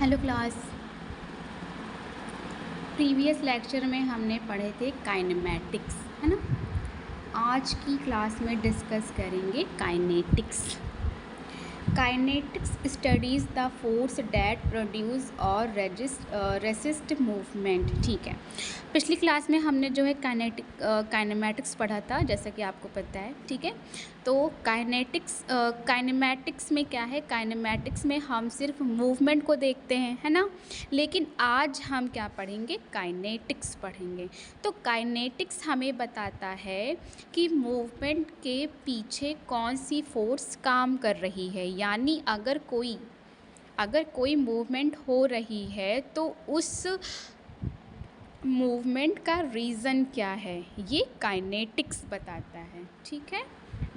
Hello class. Previous lecture में हमने पढ़े थे काइनेमैटिक्स, है ना। आज की क्लास में डिस्कस करेंगे kinetics. Kinetics studies the force that produce और रेसिस्ट मूवमेंट। ठीक है, पिछली क्लास में हमने जो है काइनेमैटिक्स पढ़ा था, जैसा कि आपको पता है। ठीक है, तो काइनेमैटिक्स में क्या है, काइनेमैटिक्स में हम सिर्फ मूवमेंट को देखते हैं, है ना। लेकिन आज हम क्या पढ़ेंगे, काइनेटिक्स पढ़ेंगे। तो काइनेटिक्स हमें बताता है कि मूवमेंट के पीछे कौन सी फोर्स काम कर रही है, यानी अगर कोई मूवमेंट हो रही है तो उस मूवमेंट का रीज़न क्या है, ये काइनेटिक्स बताता है। ठीक है,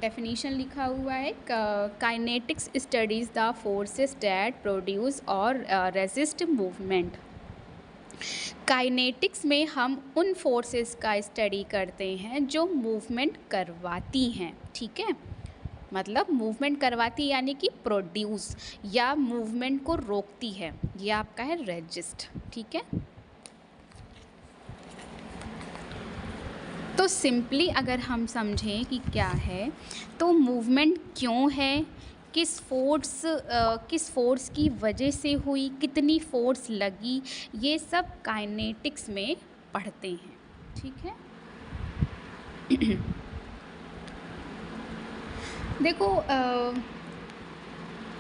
डेफिनेशन लिखा हुआ है, kinetics studies the forces that produce और रेसिस्ट मूवमेंट। काइनेटिक्स में हम उन फोर्सेस का स्टडी करते हैं जो मूवमेंट करवाती हैं। ठीक है, मतलब मूवमेंट करवाती यानी कि प्रोड्यूस, या मूवमेंट को रोकती है, यह आपका है रेजिस्ट। ठीक है, तो सिंपली अगर हम समझें कि क्या है, तो मूवमेंट क्यों है, किस फोर्स की वजह से हुई, कितनी फोर्स लगी, ये सब काइनेटिक्स में पढ़ते हैं। ठीक है देखो,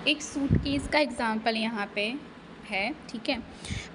एक सूटकेस का एग्जांपल यहाँ पे है। ठीक है,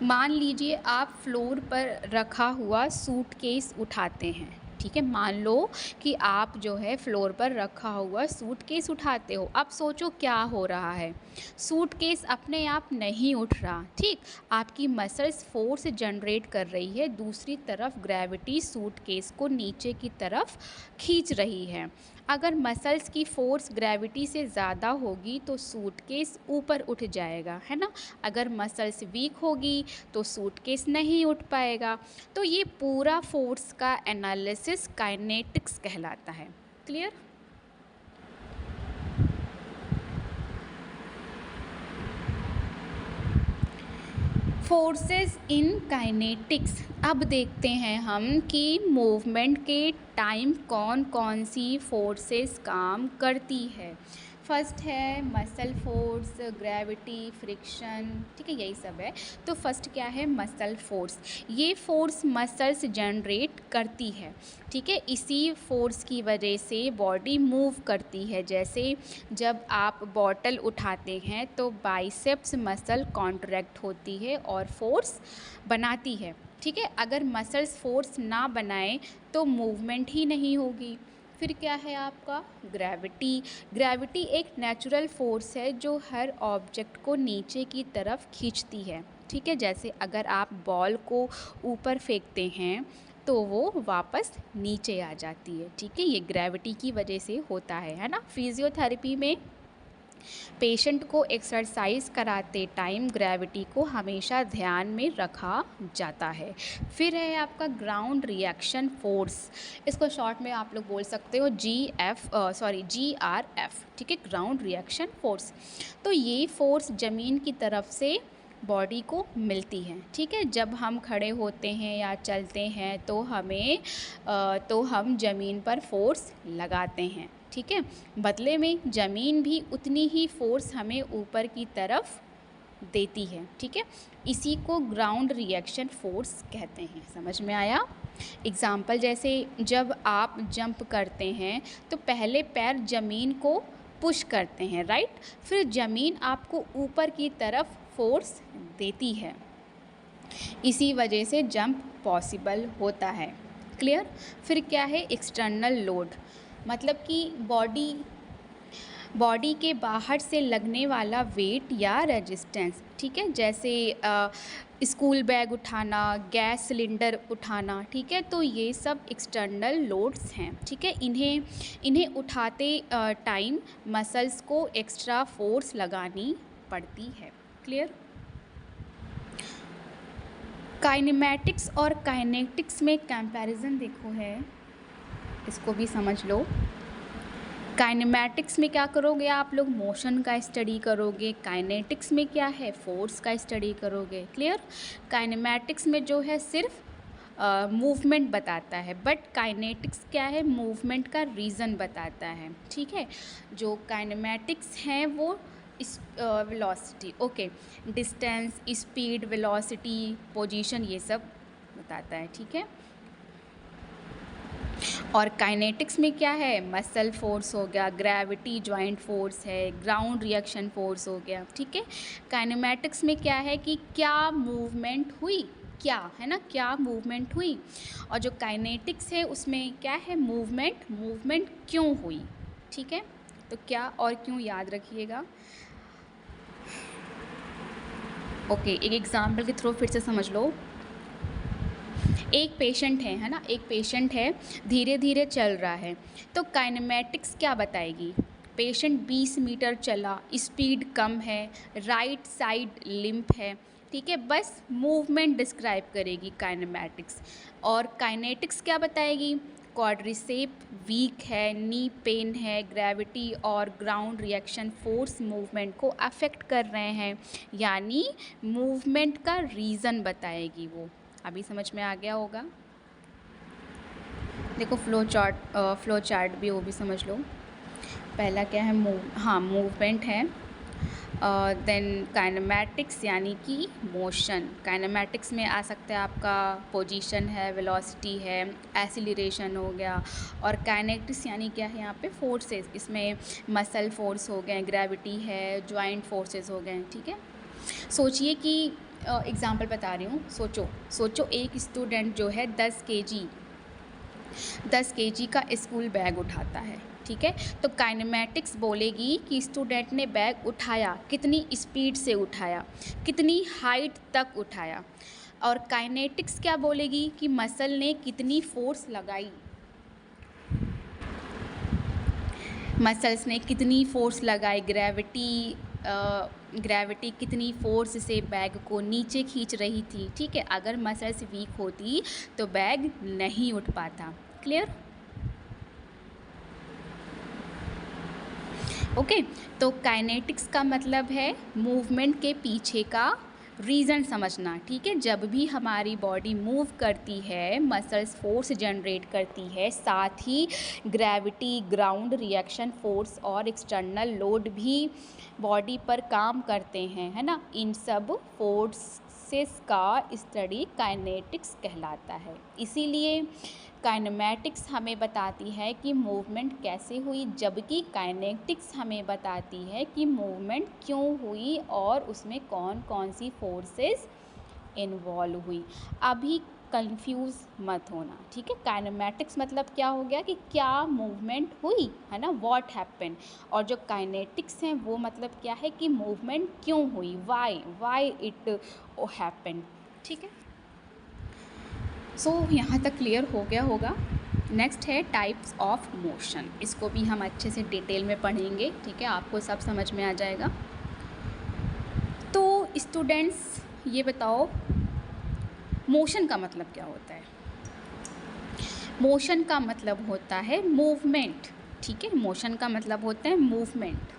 मान लीजिए आप फ्लोर पर रखा हुआ सूटकेस उठाते हैं। ठीक है, मान लो कि आप जो है फ्लोर पर रखा हुआ सूटकेस उठाते हो। अब सोचो क्या हो रहा है, सूटकेस अपने आप नहीं उठ रहा। ठीक, आपकी मसल्स फोर्स जनरेट कर रही है, दूसरी तरफ ग्रेविटी सूटकेस को नीचे की तरफ खींच रही है। अगर मसल्स की फोर्स ग्रेविटी से ज़्यादा होगी तो सूटकेस ऊपर उठ जाएगा, है ना। अगर मसल्स वीक होगी तो सूटकेस नहीं उठ पाएगा। तो ये पूरा फोर्स का एनालिसिस काइनेटिक्स कहलाता है। क्लियर? Forces in kinetics. अब देखते हैं हम कि मूवमेंट के टाइम कौन कौन सी फोर्सेस काम करती है। फर्स्ट है मसल फोर्स, ग्रेविटी, फ्रिक्शन। ठीक है, यही सब है। तो फर्स्ट क्या है, मसल फोर्स। ये फोर्स मसल्स जनरेट करती है। ठीक है, इसी फोर्स की वजह से बॉडी मूव करती है। जैसे जब आप बॉटल उठाते हैं तो बाइसेप्स मसल कॉन्ट्रैक्ट होती है और फोर्स बनाती है। ठीक है, अगर मसल्स फोर्स ना बनाए तो मूवमेंट ही नहीं होगी। फिर क्या है आपका ग्रेविटी। ग्रेविटी एक नेचुरल फोर्स है जो हर ऑब्जेक्ट को नीचे की तरफ खींचती है। ठीक है, जैसे अगर आप बॉल को ऊपर फेंकते हैं तो वो वापस नीचे आ जाती है। ठीक है, ये ग्रेविटी की वजह से होता है ना। फिजियोथेरेपी में पेशेंट को एक्सरसाइज कराते टाइम ग्रेविटी को हमेशा ध्यान में रखा जाता है। फिर है आपका ग्राउंड रिएक्शन फोर्स। इसको शॉर्ट में आप लोग बोल सकते हो GRF। ठीक है, ग्राउंड रिएक्शन फोर्स। तो ये फोर्स ज़मीन की तरफ से बॉडी को मिलती है। ठीक है, जब हम खड़े होते हैं या चलते हैं तो हम ज़मीन पर फोर्स लगाते हैं। ठीक है, बदले में ज़मीन भी उतनी ही फोर्स हमें ऊपर की तरफ देती है। ठीक है, इसी को ग्राउंड रिएक्शन फोर्स कहते हैं। समझ में आया? एग्जाम्पल, जैसे जब आप जंप करते हैं तो पहले पैर ज़मीन को पुश करते हैं, राइट। फिर ज़मीन आपको ऊपर की तरफ फोर्स देती है, इसी वजह से जंप पॉसिबल होता है। क्लियर? फिर क्या है एक्सटर्नल लोड, मतलब कि बॉडी के बाहर से लगने वाला वेट या रेजिस्टेंस। ठीक है, जैसे स्कूल बैग उठाना, गैस सिलेंडर उठाना। ठीक है, तो ये सब एक्सटर्नल लोड्स हैं। ठीक है, इन्हें उठाते टाइम मसल्स को एक्स्ट्रा फोर्स लगानी पड़ती है। क्लियर? काइनेमैटिक्स और काइनेटिक्स में कंपैरिजन देखो है, इसको भी समझ लो। काइनेमैटिक्स में क्या करोगे आप लोग, मोशन का स्टडी करोगे। काइनेटिक्स में क्या है, फोर्स का स्टडी करोगे। क्लियर। काइनेमैटिक्स में जो है सिर्फ मूवमेंट बताता है, बट काइनेटिक्स क्या है, मूवमेंट का रीज़न बताता है। ठीक है। जो काइनेमैटिक्स हैं वो velocity, okay, distance, speed, velocity, position, ये सब बताता है। ठीक है। और काइनेटिक्स में क्या है, मसल फोर्स हो गया, ग्रेविटी जॉइंट फोर्स है, ग्राउंड रिएक्शन फोर्स हो गया। ठीक है। काइनेमैटिक्स में क्या है कि क्या मूवमेंट हुई, क्या है ना, क्या मूवमेंट हुई। और जो काइनेटिक्स है उसमें क्या है, मूवमेंट क्यों हुई। ठीक है। तो क्या और क्यों याद रखिएगा। ओके, एक एग्जाम्पल के थ्रू फिर से समझ लो। एक पेशेंट है ना, एक पेशेंट है, धीरे धीरे चल रहा है, तो काइनेमैटिक्स क्या बताएगी। पेशेंट 20 मीटर चला, स्पीड कम है, राइट साइड लिम्प है। ठीक है। बस मूवमेंट डिस्क्राइब करेगी काइनेमैटिक्स। और काइनेटिक्स क्या बताएगी, क्वाड्रिसेप वीक है, नी पेन है, ग्रेविटी और ग्राउंड रिएक्शन फोर्स मूवमेंट को अफेक्ट कर रहे हैं, यानी मूवमेंट का रीज़न बताएगी वो। अभी समझ में आ गया होगा। देखो फ्लो चार्ट भी, वो भी समझ लो। पहला क्या है, मूवमेंट है। देन काइनेमैटिक्स यानी कि मोशन। काइनेमैटिक्स में आ सकता है आपका पोजीशन है, वेलोसिटी है, एक्सीलरेशन हो गया। और काइनेटिक्स यानी क्या है, यहाँ पे फोर्सेस, इसमें मसल फोर्स हो गए, ग्रेविटी है, जॉइंट फोर्सेस हो गए। ठीक है। सोचिए कि एग्ज़ाम्पल बता रही हूँ, सोचो एक स्टूडेंट जो है 10 केजी का स्कूल बैग उठाता है। ठीक है। तो काइनेमैटिक्स बोलेगी कि स्टूडेंट ने बैग उठाया, कितनी स्पीड से उठाया, कितनी हाइट तक उठाया। और काइनेटिक्स क्या बोलेगी कि मसल ने कितनी फोर्स लगाई, मसल्स ने कितनी फोर्स लगाई, ग्रेविटी कितनी फोर्स से बैग को नीचे खींच रही थी। ठीक है। अगर मसल्स वीक होती तो बैग नहीं उठ पाता। क्लियर। ओके। तो काइनेटिक्स का मतलब है मूवमेंट के पीछे का रीज़न समझना। ठीक है। जब भी हमारी बॉडी मूव करती है, मसल्स फोर्स जनरेट करती है, साथ ही ग्रेविटी, ग्राउंड रिएक्शन फोर्स और एक्सटर्नल लोड भी बॉडी पर काम करते हैं, है ना। इन सब फोर्सेस का स्टडी काइनेटिक्स कहलाता है। इसीलिए काइनेमैटिक्स हमें बताती है कि मूवमेंट कैसे हुई, जबकि काइनेटिक्स हमें बताती है कि मूवमेंट क्यों हुई और उसमें कौन कौन सी फोर्सेस इन्वॉल्व हुई। अभी कंफ्यूज मत होना। ठीक है। काइनेमैटिक्स मतलब क्या हो गया कि क्या मूवमेंट हुई, है ना, व्हाट हैपन। और जो काइनेटिक्स हैं वो मतलब क्या है कि मूवमेंट क्यों हुई, वाई इट हैपन। ठीक है। सो यहाँ तक क्लियर हो गया होगा। नेक्स्ट है टाइप्स ऑफ मोशन। इसको भी हम अच्छे से डिटेल में पढ़ेंगे। ठीक है। आपको सब समझ में आ जाएगा। तो स्टूडेंट्स ये बताओ, मोशन का मतलब क्या होता है। मोशन का मतलब होता है मूवमेंट। ठीक है। मोशन का मतलब होता है मूवमेंट।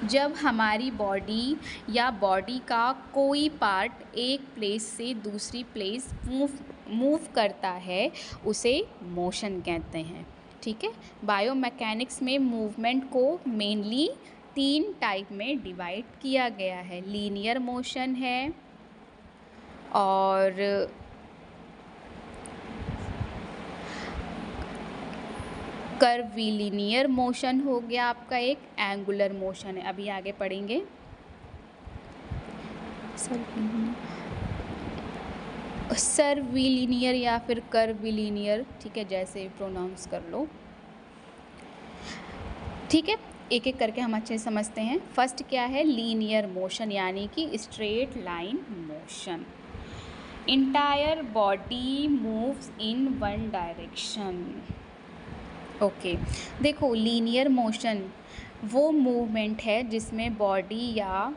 जब हमारी बॉडी या बॉडी का कोई पार्ट एक प्लेस से दूसरी प्लेस मूव करता है, उसे मोशन कहते हैं। ठीक है। बायोमैकेनिक्स में मूवमेंट को मेनली 3 टाइप में डिवाइड किया गया है। लीनियर मोशन है, और कर्वीलिनियर मोशन हो गया आपका, एक एंगुलर मोशन है। अभी आगे पढ़ेंगे। सर्विलिनियर या फिर कर्विलिनियर, ठीक है, जैसे प्रोनाउंस कर लो। ठीक है। एक एक करके हम अच्छे से समझते हैं। फर्स्ट क्या है, लीनियर मोशन, यानी कि straight line motion. Entire body moves in one direction. Okay. देखो, लीनियर मोशन वो मूवमेंट है जिसमें बॉडी या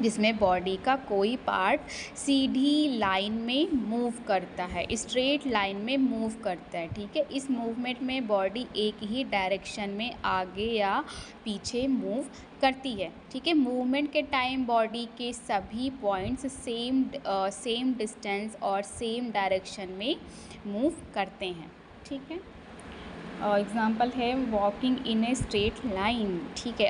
जिसमें बॉडी का कोई पार्ट सीधी लाइन में मूव करता है, स्ट्रेट लाइन में मूव करता है। ठीक है, इस मूवमेंट में बॉडी एक ही डायरेक्शन में आगे या पीछे मूव करती है। ठीक है, मूवमेंट के टाइम बॉडी के सभी पॉइंट्स सेम डिस्टेंस और सेम डायरेक्शन में मूव करते हैं। ठीक है, एग्जाम्पल है walking in a straight line. ठीक है,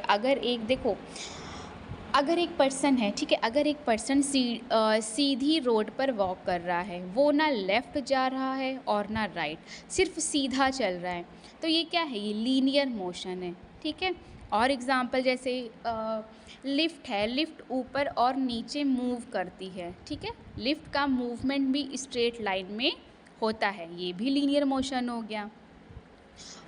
अगर एक पर्सन है, ठीक है, अगर एक पर्सन सीधी रोड पर वॉक कर रहा है, वो ना लेफ़्ट जा रहा है और ना राइट, सिर्फ सीधा चल रहा है, तो ये क्या है? ये लीनियर मोशन है। ठीक है, और एग्जांपल जैसे लिफ्ट है, लिफ्ट ऊपर और नीचे मूव करती है। ठीक है, लिफ्ट का मूवमेंट भी स्ट्रेट लाइन में होता है, ये भी लीनियर मोशन हो गया।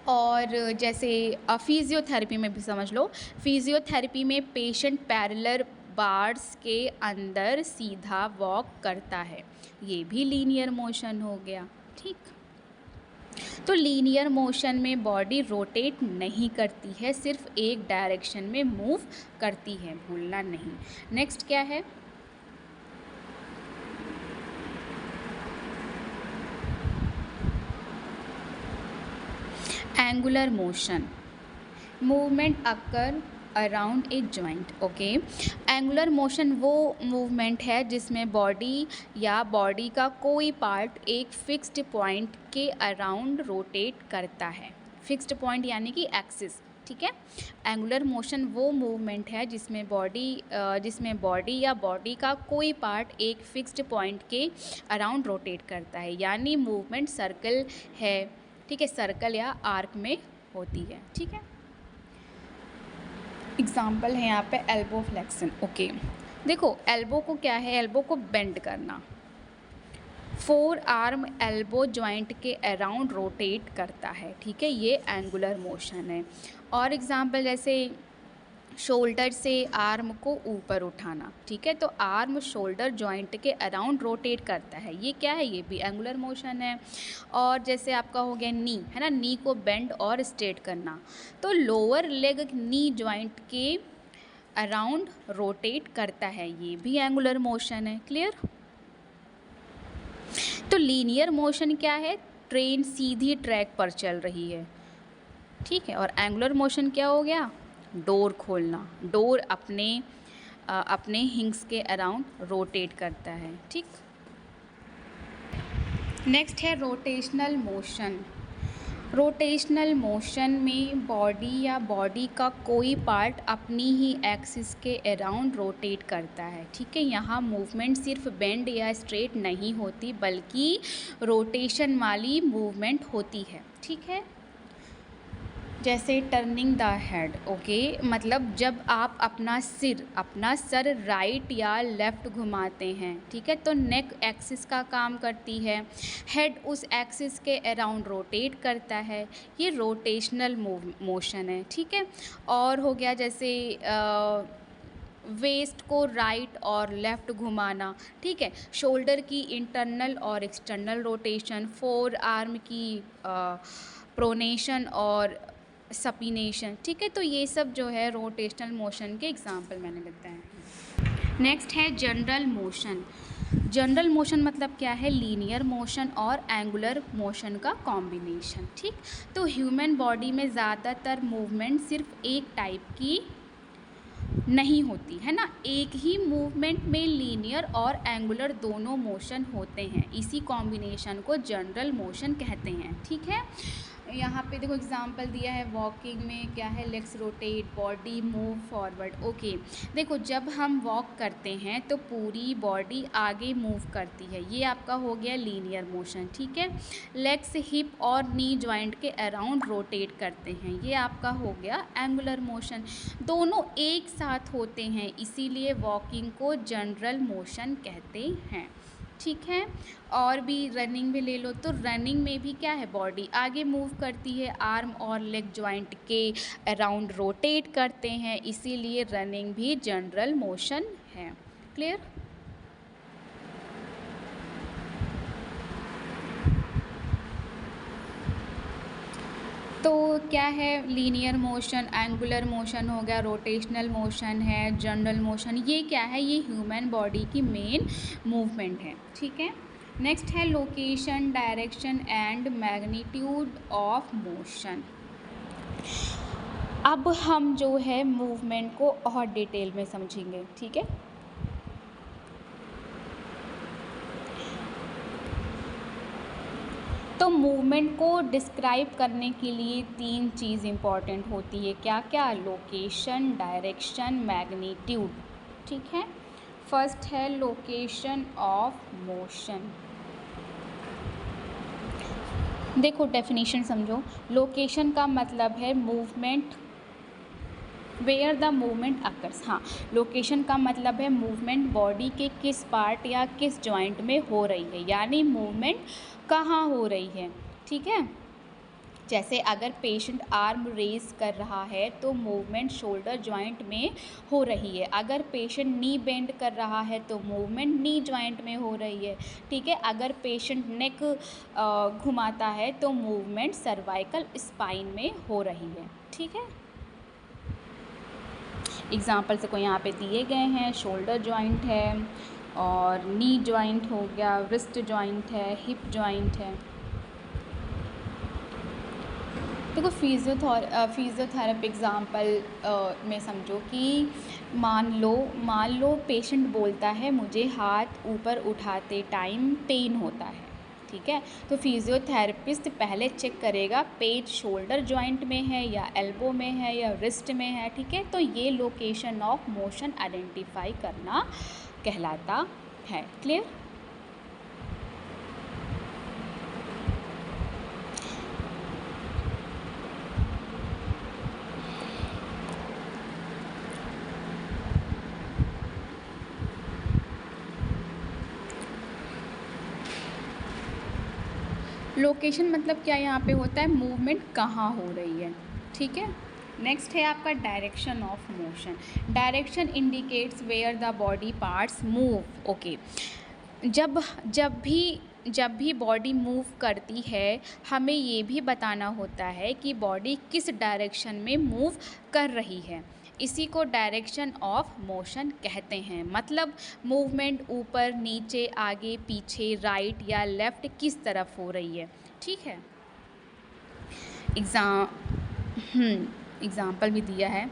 और जैसे फिज़ियोथेरेपी में भी समझ लो, फिज़ियोथेरेपी में पेशेंट पैरेलल बार्स के अंदर सीधा वॉक करता है, ये भी लीनियर मोशन हो गया। ठीक, तो लीनियर मोशन में बॉडी रोटेट नहीं करती है, सिर्फ एक डायरेक्शन में मूव करती है, भूलना नहीं। नेक्स्ट क्या है? Angular motion, movement occur around a joint. Okay, angular motion वो मूवमेंट है जिसमें बॉडी या बॉडी का कोई पार्ट एक फिक्स्ड पॉइंट के अराउंड रोटेट करता है। फिक्स्ड पॉइंट यानी कि एक्सिस। ठीक है, एंगुलर मोशन वो मूवमेंट है जिसमें बॉडी या बॉडी का कोई पार्ट एक फिक्स्ड पॉइंट के अराउंड रोटेट करता है, यानी मूवमेंट सर्कल है। ठीक है, सर्कल या आर्क में होती है। ठीक है, एग्जाम्पल है यहाँ पे एल्बो फ्लेक्शन। ओके, देखो एल्बो को क्या है? एल्बो को बेंड करना। फोर आर्म एल्बो जॉइंट के अराउंड रोटेट करता है। ठीक है, ये एंगुलर मोशन है। और एग्जाम्पल जैसे शोल्डर से आर्म को ऊपर उठाना। ठीक है, तो आर्म शोल्डर जॉइंट के अराउंड रोटेट करता है, ये क्या है? ये भी एंगुलर मोशन है। और जैसे आपका हो गया नी, है ना, नी को बेंड और स्ट्रेट करना, तो लोअर लेग नी जॉइंट के अराउंड रोटेट करता है, ये भी एंगुलर मोशन है। क्लियर? तो लीनियर मोशन क्या है? ट्रेन सीधी ट्रैक पर चल रही है। ठीक है, और एंगुलर मोशन क्या हो गया? डोर खोलना, डोर अपने हिंग्स के अराउंड रोटेट करता है। ठीक, नेक्स्ट है रोटेशनल मोशन। रोटेशनल मोशन में बॉडी या बॉडी का कोई पार्ट अपनी ही एक्सिस के अराउंड रोटेट करता है। ठीक है, यहाँ मूवमेंट सिर्फ बेंड या स्ट्रेट नहीं होती, बल्कि रोटेशन वाली मूवमेंट होती है। ठीक है, जैसे टर्निंग द हेड। ओके, मतलब जब आप अपना सर राइट या लेफ़्ट घुमाते हैं, ठीक है, तो नेक एक्सिस का काम करती है, हेड उस एक्सिस के अराउंड रोटेट करता है, ये रोटेशनल मोशन है। ठीक है, और हो गया जैसे वेस्ट को राइट और लेफ़्ट घुमाना। ठीक है, शोल्डर की इंटरनल और एक्सटर्नल रोटेशन, फोर आर्म की प्रोनेशन और सपीनेशन। ठीक है, तो ये सब जो है रोटेशनल मोशन के एग्जाम्पल मैंने बताए। नेक्स्ट है जनरल मोशन। जनरल मोशन मतलब क्या है? लीनियर मोशन और एंगुलर मोशन का कॉम्बिनेशन। ठीक, तो ह्यूमन बॉडी में ज़्यादातर मूवमेंट सिर्फ एक टाइप की नहीं होती है ना, एक ही मूवमेंट में लीनियर और एंगुलर दोनों मोशन होते हैं, इसी कॉम्बिनेशन को जनरल मोशन कहते हैं। ठीक है, यहाँ पे देखो एग्जांपल दिया है, वॉकिंग में क्या है? Legs rotate, body move forward. Okay, देखो जब हम वॉक करते हैं तो पूरी बॉडी आगे मूव करती है, ये आपका हो गया लीनियर मोशन। ठीक है, लेग्स हिप और नी जॉइंट के अराउंड रोटेट करते हैं, ये आपका हो गया एंगुलर मोशन। दोनों एक साथ होते हैं, इसीलिए वॉकिंग को जनरल मोशन कहते हैं। ठीक है, और भी रनिंग में ले लो, तो रनिंग में भी क्या है? बॉडी आगे मूव करती है, आर्म और लेग जॉइंट के अराउंड रोटेट करते हैं, इसीलिए रनिंग भी जनरल मोशन है। क्लियर? तो क्या है, लीनियर मोशन, एंगुलर मोशन हो गया, रोटेशनल मोशन है, जनरल मोशन, ये क्या है, ये ह्यूमन बॉडी की मेन मूवमेंट है। ठीक है, नेक्स्ट है location, direction and magnitude of motion. अब हम जो है मूवमेंट को और डिटेल में समझेंगे। ठीक है, तो मूवमेंट को डिस्क्राइब करने के लिए 3 चीज़ इम्पॉर्टेंट होती है। क्या क्या? Location, direction, magnitude. ठीक है, फर्स्ट है लोकेशन ऑफ मोशन। देखो डेफिनेशन समझो, लोकेशन का मतलब है movement, where the movement occurs. हाँ, लोकेशन का मतलब है मूवमेंट बॉडी के किस पार्ट या किस जॉइंट में हो रही है, यानी मूवमेंट कहाँ हो रही है। ठीक है, जैसे अगर पेशेंट आर्म रेज कर रहा है तो मूवमेंट शोल्डर जॉइंट में हो रही है। अगर पेशेंट नी बेंड कर रहा है तो मूवमेंट नी जॉइंट में हो रही है। ठीक है, अगर पेशेंट नेक घुमाता है तो मूवमेंट सर्वाइकल स्पाइन में हो रही है। ठीक है, एग्जाम्पल्स को यहाँ पे दिए गए हैं, शोल्डर जॉइंट है और नी जॉइंट हो गया, रिस्ट जॉइंट है, हिप जॉइंट है। देखो फिजियोथेरेपी एग्ज़ाम्पल में समझो कि मान लो पेशेंट बोलता है मुझे हाथ ऊपर उठाते टाइम पेन होता है। ठीक है, तो फिजियोथेरेपिस्ट पहले चेक करेगा पेन शोल्डर जॉइंट में है या एल्बो में है या रिस्ट में है। ठीक है, तो ये लोकेशन ऑफ मोशन आइडेंटिफाई करना कहलाता है। क्लियर? लोकेशन मतलब क्या यहाँ पे होता है, मूवमेंट कहाँ हो रही है। ठीक है, नेक्स्ट है आपका direction of motion. Direction indicates where the body parts move. Okay, जब भी बॉडी मूव करती है हमें ये भी बताना होता है कि बॉडी किस डायरेक्शन में मूव कर रही है। इसी को डायरेक्शन ऑफ मोशन कहते हैं। मतलब मूवमेंट ऊपर, नीचे, आगे, पीछे, राइट या लेफ़्ट किस तरफ हो रही है। ठीक है, एग्ज़ाम्पल भी दिया है।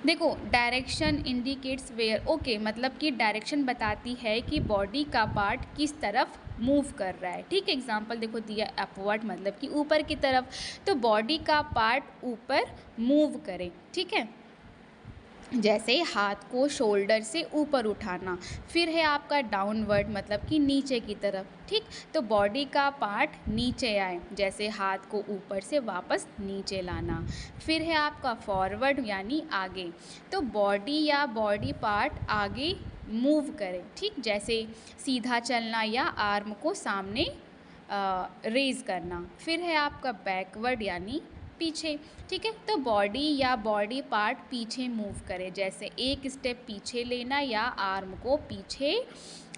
देखो डायरेक्शन इंडिकेट्स वेयर, ओके, मतलब कि डायरेक्शन बताती है कि बॉडी का पार्ट किस तरफ मूव कर रहा है। ठीक है, एग्जांपल देखो दिया, अपवर्ड मतलब कि ऊपर की तरफ, तो बॉडी का पार्ट ऊपर मूव करे। ठीक है, जैसे हाथ को शोल्डर से ऊपर उठाना। फिर है आपका डाउनवर्ड मतलब कि नीचे की तरफ। ठीक, तो बॉडी का पार्ट नीचे आए, जैसे हाथ को ऊपर से वापस नीचे लाना। फिर है आपका फॉरवर्ड यानी आगे, तो बॉडी या बॉडी पार्ट आगे मूव करे। ठीक, जैसे सीधा चलना या आर्म को सामने रेज करना। फिर है आपका बैकवर्ड यानी पीछे। ठीक है, तो बॉडी या बॉडी पार्ट पीछे मूव करे, जैसे एक स्टेप पीछे लेना या आर्म को पीछे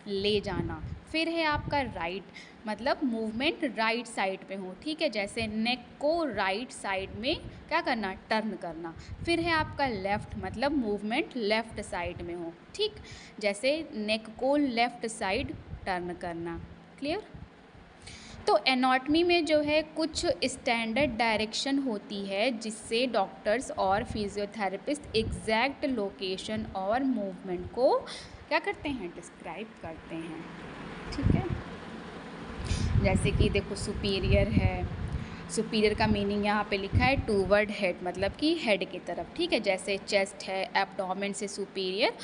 ले जाना। फिर है आपका राइट, मतलब मूवमेंट राइट साइड पे हो। ठीक है, जैसे नेक को राइट साइड में क्या करना, टर्न करना। फिर है आपका लेफ़्ट, मतलब मूवमेंट लेफ़्ट साइड में हो। ठीक, जैसे नेक को लेफ़्ट साइड टर्न करना। क्लियर? तो एनाटॉमी में जो है कुछ स्टैंडर्ड डायरेक्शन होती है जिससे डॉक्टर्स और फिजियोथेरेपिस्ट एग्जैक्ट लोकेशन और मूवमेंट को क्या करते हैं, डिस्क्राइब करते हैं। ठीक है, जैसे कि देखो सुपीरियर है, सुपीरियर का मीनिंग यहाँ पे लिखा है टूवर्ड हेड, मतलब कि हेड की तरफ। ठीक है, जैसे चेस्ट है, एब्डोमेन से सुपीरियर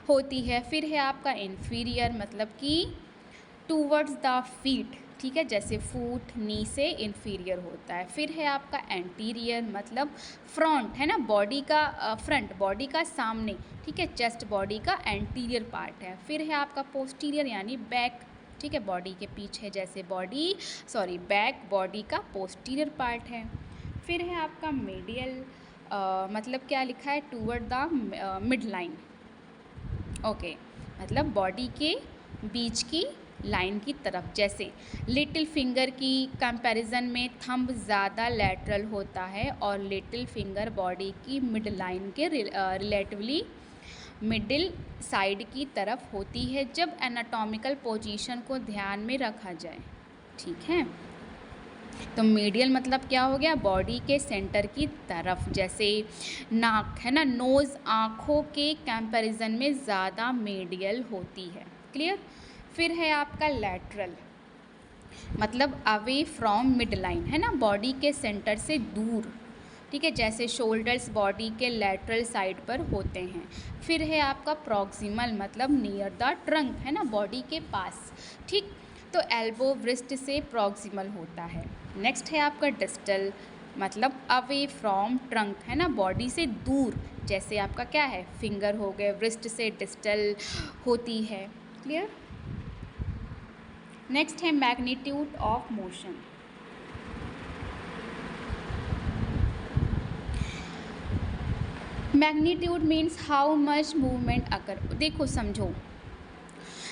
होती है। फिर है आपका इन्फीरियर, मतलब कि टूवर्ड्स द फीट। ठीक है, जैसे फूट नी से इन्फीरियर होता है। फिर है आपका एंटीरियर, मतलब फ्रंट है ना, बॉडी का फ्रंट, बॉडी का सामने। ठीक है, चेस्ट बॉडी का एंटीरियर पार्ट है। फिर है आपका पोस्टीरियर यानी बैक। ठीक है, बॉडी के पीछे, जैसे बैक बॉडी का पोस्टीरियर पार्ट है। फिर है आपका मीडियल, मतलब क्या लिखा है, toward the mid line. Okay, मतलब बॉडी के बीच की लाइन की तरफ। जैसे लिटिल फिंगर की कंपैरिजन में थंब ज़्यादा लैटरल होता है और लिटिल फिंगर बॉडी की मिड लाइन के रिलेटिवली मिडिल साइड की तरफ होती है जब एनाटॉमिकल पोजीशन को ध्यान में रखा जाए। ठीक है, तो मीडियल मतलब क्या हो गया, बॉडी के सेंटर की तरफ। जैसे नाक है ना, नोज़ आँखों के कंपैरिजन में ज़्यादा मीडियल होती है। क्लियर। फिर है आपका लैटरल, मतलब अवे फ्रॉम मिड लाइन, है ना, बॉडी के सेंटर से दूर। ठीक है, जैसे शोल्डर्स बॉडी के लैटरल साइड पर होते हैं। फिर है आपका प्रॉक्सिमल, मतलब नियर द ट्रंक, है ना, बॉडी के पास। ठीक, तो एल्बो व्रिस्ट से प्रॉक्सिमल होता है। नेक्स्ट है आपका डिस्टल, मतलब अवे फ्रॉम ट्रंक, है ना, बॉडी से दूर। जैसे आपका क्या है, फिंगर हो गए, व्रिस्ट से डिस्टल होती है। क्लियर। नेक्स्ट है magnitude of motion. Magnitude means how much movement occur. देखो समझो,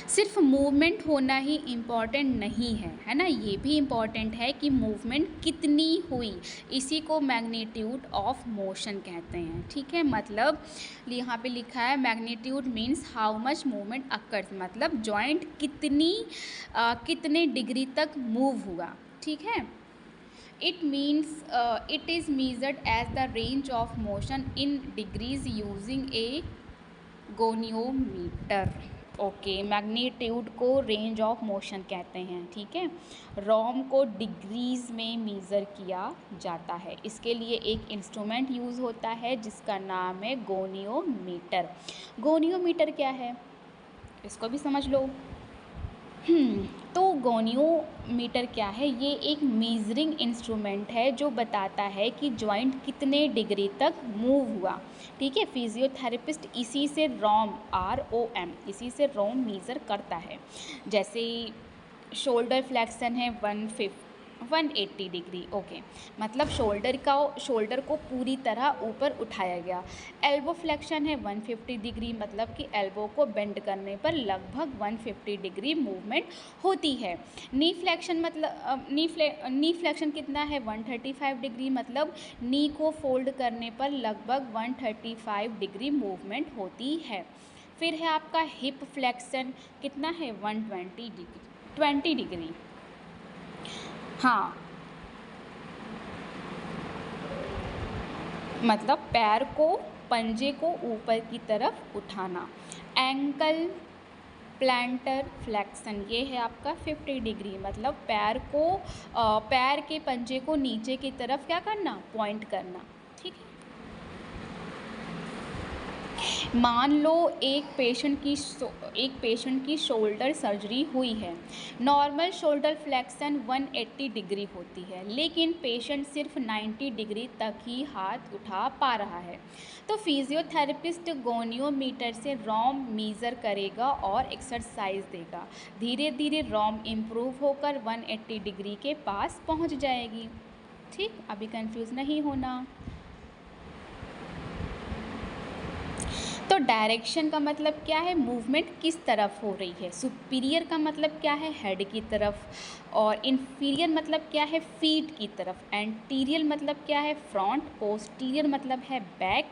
सिर्फ मूवमेंट होना ही इम्पॉर्टेंट नहीं है ना, ये भी इम्पॉर्टेंट है कि मूवमेंट कितनी हुई, इसी को मैग्नीट्यूड ऑफ मोशन कहते हैं। ठीक है, मतलब यहाँ पे लिखा है magnitude means how much movement occurs, मतलब जॉइंट कितने डिग्री तक मूव हुआ। ठीक है, it means it is measured as the range of motion in degrees using a goniometer. Okay, magnitude को रेंज ऑफ मोशन कहते हैं। ठीक है, रोम को डिग्रीज में मेज़र किया जाता है, इसके लिए एक इंस्ट्रूमेंट यूज़ होता है जिसका नाम है गोनियोमीटर। गोनियोमीटर क्या है, इसको भी समझ लो। तो गोनियोमीटर क्या है, ये एक मेजरिंग इंस्ट्रूमेंट है जो बताता है कि जॉइंट कितने डिग्री तक मूव हुआ। ठीक है, फिजियोथेरेपिस्ट इसी से ROM इसी से रोम मेज़र करता है। जैसे शोल्डर फ्लेक्सन है 180 डिग्री। ओके, मतलब शोल्डर को पूरी तरह ऊपर उठाया गया। एल्बो फ्लेक्शन है 150 डिग्री, मतलब कि एल्बो को बेंड करने पर लगभग 150 डिग्री मूवमेंट होती है। नी फ्लेक्शन मतलब नी फ्लेक्शन कितना है 135 डिग्री, मतलब नी को फोल्ड करने पर लगभग 135 डिग्री मूवमेंट होती है। फिर है आपका हिप फ्लेक्शन, कितना है 20 डिग्री। हाँ, मतलब पैर को, पंजे को ऊपर की तरफ उठाना। एंकल प्लांटर फ्लेक्शन, ये है आपका 50 डिग्री, मतलब पैर के पंजे को नीचे की तरफ क्या करना, पॉइंट करना। ठीक है, मान लो एक पेशेंट की शोल्डर सर्जरी हुई है। नॉर्मल शोल्डर फ्लेक्शन 180 डिग्री होती है, लेकिन पेशेंट सिर्फ 90 डिग्री तक ही हाथ उठा पा रहा है। तो फिजियोथेरेपिस्ट गोनियोमीटर से रोम मेज़र करेगा और एक्सरसाइज देगा। धीरे धीरे रोम इम्प्रूव होकर 180 डिग्री के पास पहुंच जाएगी। ठीक, अभी कंफ्यूज नहीं होना। तो डायरेक्शन का मतलब क्या है, मूवमेंट किस तरफ हो रही है। सुपीरियर का मतलब क्या है, हेड की तरफ, और इन्फीरियर मतलब क्या है, फीट की तरफ। एंटीरियर मतलब क्या है, फ्रंट। पोस्टीरियर मतलब है बैक।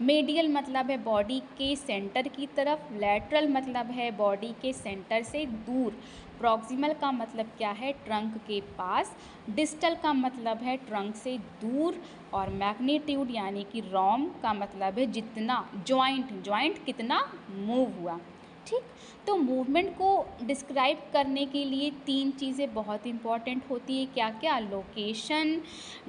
मेडियल मतलब है बॉडी के सेंटर की तरफ। लैटरल मतलब है बॉडी के सेंटर से दूर। प्रॉक्सिमल का मतलब क्या है, ट्रंक के पास। डिस्टल का मतलब है ट्रंक से दूर। और मैग्नीट्यूड यानी कि रोम का मतलब है जितना जॉइंट कितना मूव हुआ। ठीक, तो मूवमेंट को डिस्क्राइब करने के लिए 3 चीज़ें बहुत इंपॉर्टेंट होती है। क्या क्या, लोकेशन,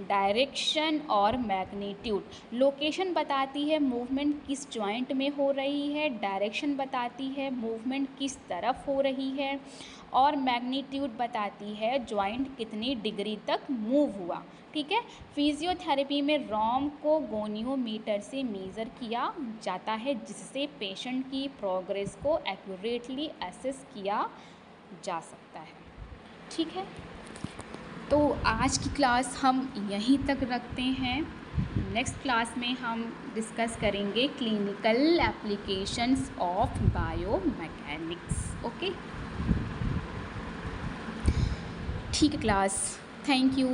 डायरेक्शन और मैग्नीट्यूड। लोकेशन बताती है मूवमेंट किस जॉइंट में हो रही है, डायरेक्शन बताती है मूवमेंट किस तरफ हो रही है, और मैग्नीट्यूड बताती है जॉइंट कितनी डिग्री तक मूव हुआ। ठीक है, फिजियोथेरेपी में रोम को गोनियोमीटर से मेज़र किया जाता है, जिससे पेशेंट की प्रोग्रेस को एक्यूरेटली असेस किया जा सकता है। ठीक है, तो आज की क्लास हम यहीं तक रखते हैं। नेक्स्ट क्लास में हम डिस्कस करेंगे clinical applications of biomechanics. Okay. ठीक है क्लास, थैंक यू।